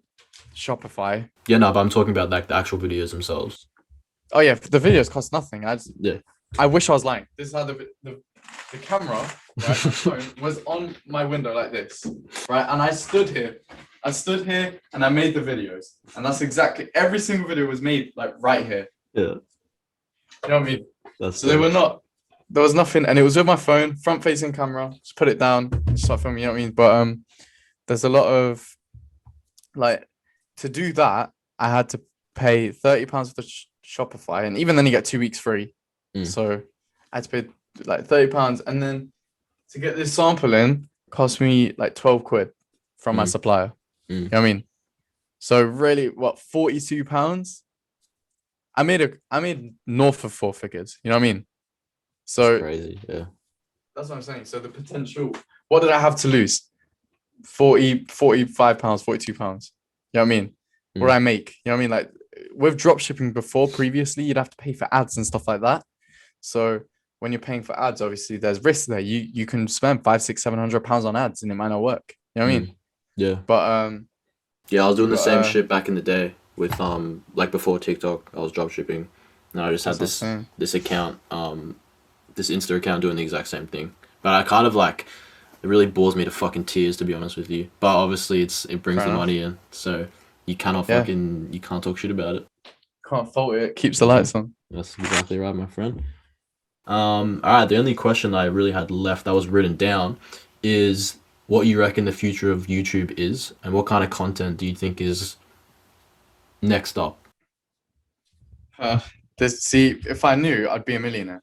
Shopify. Yeah, no, but I'm talking about like the actual videos themselves. Oh yeah, the videos cost nothing. Yeah. I wish I was lying. This is how the camera, right, my phone was on my window like this, right? And I stood here and I made the videos. And that's exactly, every single video was made like right here. Yeah. You know what I mean? That's so there was nothing, and it was with my phone, front facing camera, just put it down, start filming, you know what I mean? But there's a lot of like, to do that, I had to pay £30 for the Shopify, and even then you get 2 weeks free. So I had to pay like £30, and then to get this sample in cost me like 12 quid from my supplier. You know what I mean? So really, what, £42? I made north of 4 figures. You know what I mean? So that's crazy. Yeah. That's what I'm saying. So the potential, what did I have to lose? 40, £45, £42. You know what I mean? What did I make? You know what I mean? Like with drop shipping before, previously, you'd have to pay for ads and stuff like that. So when you're paying for ads, obviously there's risk there. You can spend £500, £600, £700 on ads and it might not work. You know what I mean? Yeah. But yeah, I was doing the same shit back in the day with like before TikTok. I was drop shipping, and I just had this account, this Insta account doing the exact same thing. But I kind of like, it really bores me to fucking tears, to be honest with you. But obviously it brings the money in, so you cannot you can't talk shit about it. Can't fault it. Keeps the lights on. That's exactly right, my friend. All right, the only question I really had left that was written down is what you reckon the future of YouTube is, and what kind of content do you think is next up? See, if I knew, I'd be a millionaire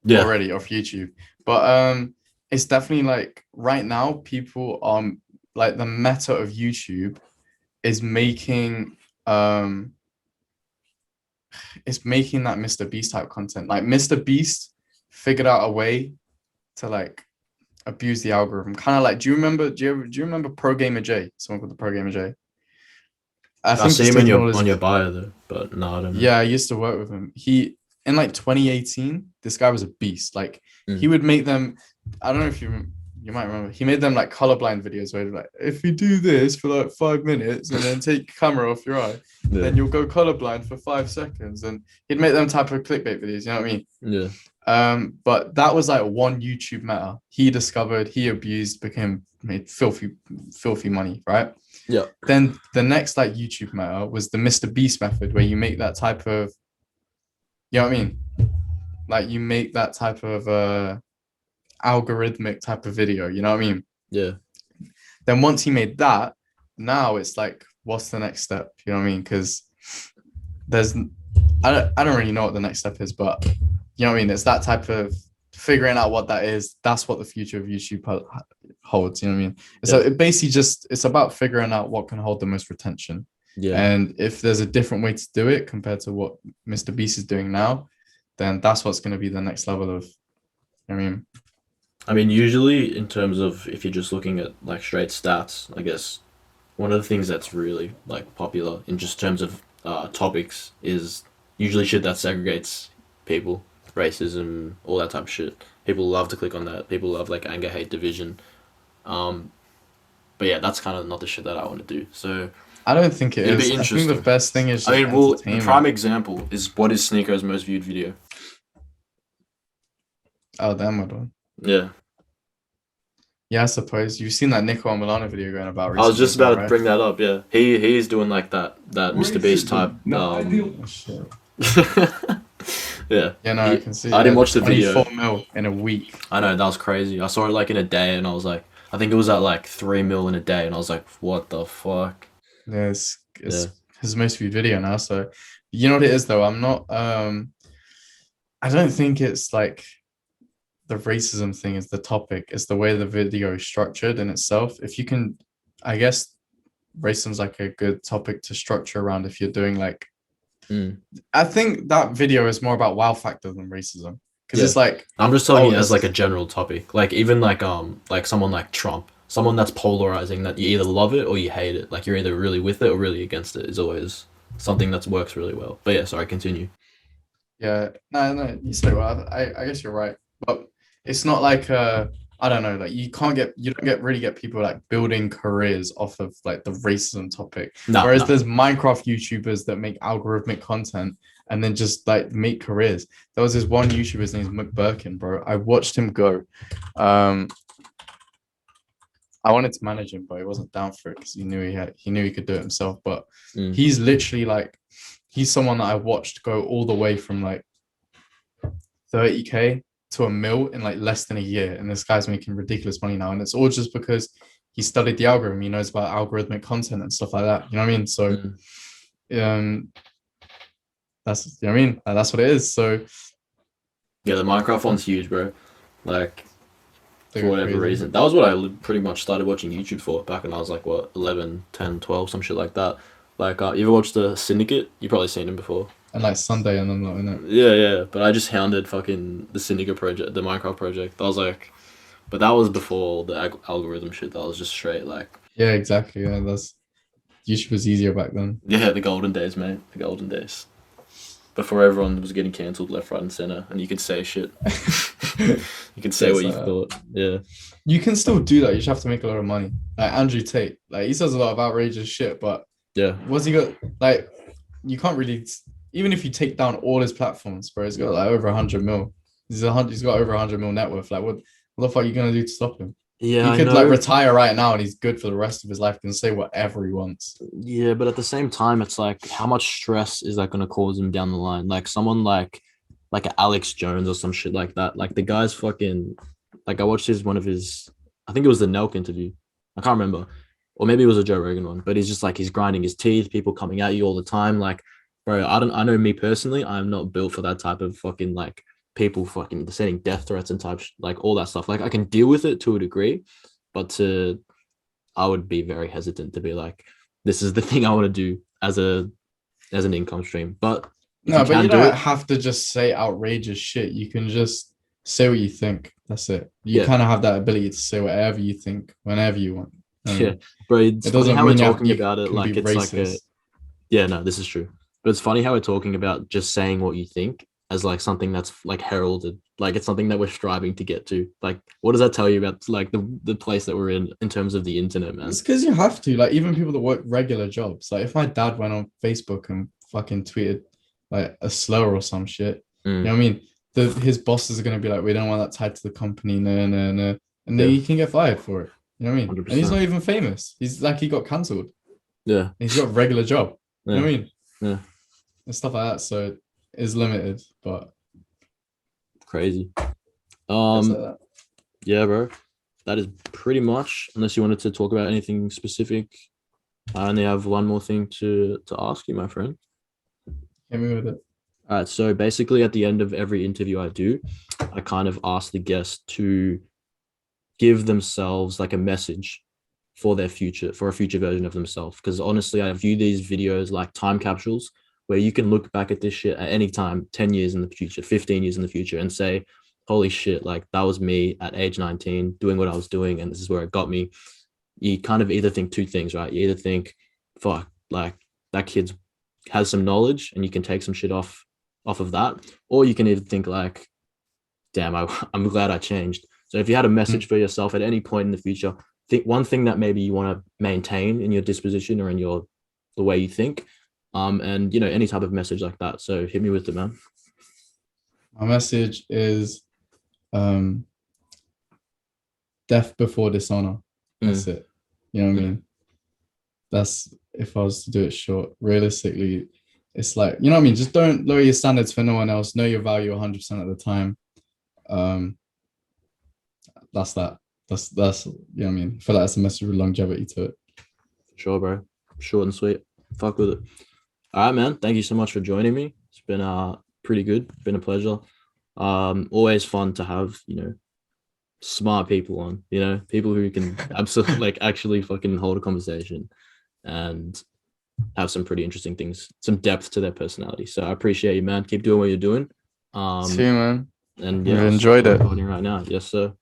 already off YouTube. But it's definitely like right now, people are like, the meta of YouTube is making it's making that Mr. Beast type content. Like Mr. Beast figured out a way to like abuse the algorithm. Kind of like, do you remember Pro Gamer J? Someone called the Pro Gamer J. I see him on your bio though, but no, I don't know. Yeah, I used to work with him. He, in like 2018, this guy was a beast. Like he would make them. I don't know if you You might remember. He made them like colorblind videos where like, if you do this for like 5 minutes and then take your camera off your eye, then you'll go colorblind for 5 seconds. And he'd make them type of clickbait videos. You know what I mean? Yeah. But that was like one YouTube meta. He discovered, he abused, made filthy money, right? Yeah. Then the next like YouTube meta was the Mr. Beast method, where you make that type of, you know what I mean? Like you make that type of algorithmic type of video, you know what I mean? Yeah. Then once he made that, now it's like, what's the next step? You know what I mean? Because I don't really know what the next step is, but you know what I mean? It's that type of figuring out what that is. That's what the future of YouTube holds. You know what I mean? So it basically it's about figuring out what can hold the most retention. Yeah. And if there's a different way to do it compared to what Mr. Beast is doing now, then that's what's going to be the next level of, I mean, usually in terms of if you're just looking at like straight stats, I guess one of the things that's really like popular in just terms of topics is usually shit that segregates people, racism, all that type of shit. People love to click on that. People love like anger, hate, division. But yeah, that's kind of not the shit that I want to do. So I don't think it it'd is. be I think the best thing is I mean, well, the prime example is what is Sneako's most viewed video? Oh, that one. Yeah. Yeah, I suppose you've seen that Nico and Milano video going about recently. I was just about to bring that up. Yeah, he's doing like that Mr. Beast type. Oh, shit. Yeah. Yeah, no, I can see. I didn't watch the video. 24 mil in a week. I know, that was crazy. I saw it like in a day, and I was like, I think it was at like 3 mil in a day, and I was like, what the fuck? Yeah, it's his most viewed video now. So you know what it is though. I'm not. I don't think it's like the racism thing is the topic. It's the way the video is structured in itself. If you can, I guess, racism's like a good topic to structure around if you're doing like. I think that video is more about wow factor than racism, because it's like I'm just telling you as like a general topic, like even like someone like Trump, someone that's polarizing, that you either love it or you hate it, like you're either really with it or really against it, is always something that works really well. But yeah, sorry, continue. Yeah, no, you say well. I guess you're right, but it's not like I don't know, like you don't really get people like building careers off of like the racism topic. Whereas there's Minecraft YouTubers that make algorithmic content and then just like make careers. There was this one YouTuber, his name's McBurkin, bro. I watched him go. I wanted to manage him, but he wasn't down for it because he knew he could do it himself. But he's literally like, he's someone that I watched go all the way from like 30K to a mil in like less than a year, and this guy's making ridiculous money now, and it's all just because he studied the algorithm. He knows about algorithmic content and stuff like that, you know what I mean? So that's, you know what I mean, that's what it is. So yeah, the Minecraft one's huge, bro. Like for whatever reason, that was what I pretty much started watching YouTube for back when I was like what 11, 10, 12, some shit like that. Like you ever watched the Syndicate? You've probably seen him before. And like Sunday and I'm not in it. Yeah. But I just hounded fucking the Syndicate project, the Minecraft project. I was like, but that was before the algorithm shit. That was just straight like. Yeah, exactly. Yeah, YouTube was easier back then. Yeah, the golden days, mate. The golden days. Before everyone was getting cancelled left, right, and center, and you could say shit. You can say what you thought. Yeah. You can still do that. You just have to make a lot of money. Like Andrew Tate, like he says a lot of outrageous shit, but yeah, what's he got? Like, you can't really. Even if you take down all his platforms, bro, he's got like over 100 mil. He's got over 100 mil net worth. Like, what the fuck are you gonna do to stop him? Yeah, he could like retire right now, and he's good for the rest of his life. He can say whatever he wants. Yeah, but at the same time, it's like, how much stress is that gonna cause him down the line? Like someone like Alex Jones or some shit like that. Like the guy's fucking. Like I watched one of his. I think it was the Nelk interview. I can't remember, or maybe it was a Joe Rogan one. But he's just like he's grinding his teeth. People coming at you all the time. Like. Bro, I know me personally, I'm not built for that type of fucking like people fucking sending death threats and like all that stuff. Like I can deal with it to a degree, but I would be very hesitant to be like, this is the thing I want to do as an income stream. But no, but you don't have to just say outrageous shit. You can just say what you think. That's it. You kind of have that ability to say whatever you think whenever you want. Yeah, bro. It's funny how we're talking about it like it's racist. Like a. Yeah, no, this is true. But it's funny how we're talking about just saying what you think, as like something that's like heralded, like it's something that we're striving to get to. Like, what does that tell you about like the place that we're in terms of the internet, man? It's because you have to. Like even people that work regular jobs. Like if my dad went on Facebook and fucking tweeted like a slur or some shit, you know what I mean? His bosses are gonna be like, we don't want that tied to the company, no, no, no, and then Yeah, he can get fired for it. You know what I mean? And he's 100%. not even famous. He's like he got cancelled. Yeah, He's got a regular job. You know yeah, what I mean? yeah. And stuff like that. So it's limited, but Crazy. it's like Um, that. yeah, bro. That is pretty much. Unless you wanted to talk about anything specific, I only have one more thing to ask you, my friend. Hit me with it. All right. So basically, at the end of every interview I do, I kind of ask the guest to give themselves like a message for their future, for a future version of themselves. Because honestly, I view these videos like time capsules where you can look back at this shit at any time, 10 years in the future, 15 years in the future, and say, holy shit, like that was me at age 19 doing what I was doing, and this is where it got me. You kind of either think two things, right? You either think, fuck, like that kid's has some knowledge and you can take some shit off of that, or you can either think like, damn, I'm glad I changed. So if you had a message for yourself at any point in the future, think one thing that maybe you want to maintain in your disposition or in your the way you think, and you know any type of message like that. So hit me with it, man. My message is death before dishonor. That's it. You know what I mean? That's if I was to do it short. Realistically, it's like, you know what I mean? Just don't lower your standards for no one else. Know your value 100% of the time. Um, that's that. That's you know what I mean? I feel like that's a message with longevity to it. Sure, bro. Short and sweet. Fuck with it. All right, man. Thank you so much for joining me. It's been pretty good. Been a pleasure. Always fun to have, you know, smart people on, you know, people who can absolutely like actually fucking hold a conversation and have some pretty interesting things, some depth to their personality. So I appreciate you, man. Keep doing what you're doing. See you, man. And I've yeah, I'll stop enjoyed the it. recording right now. Yes, sir.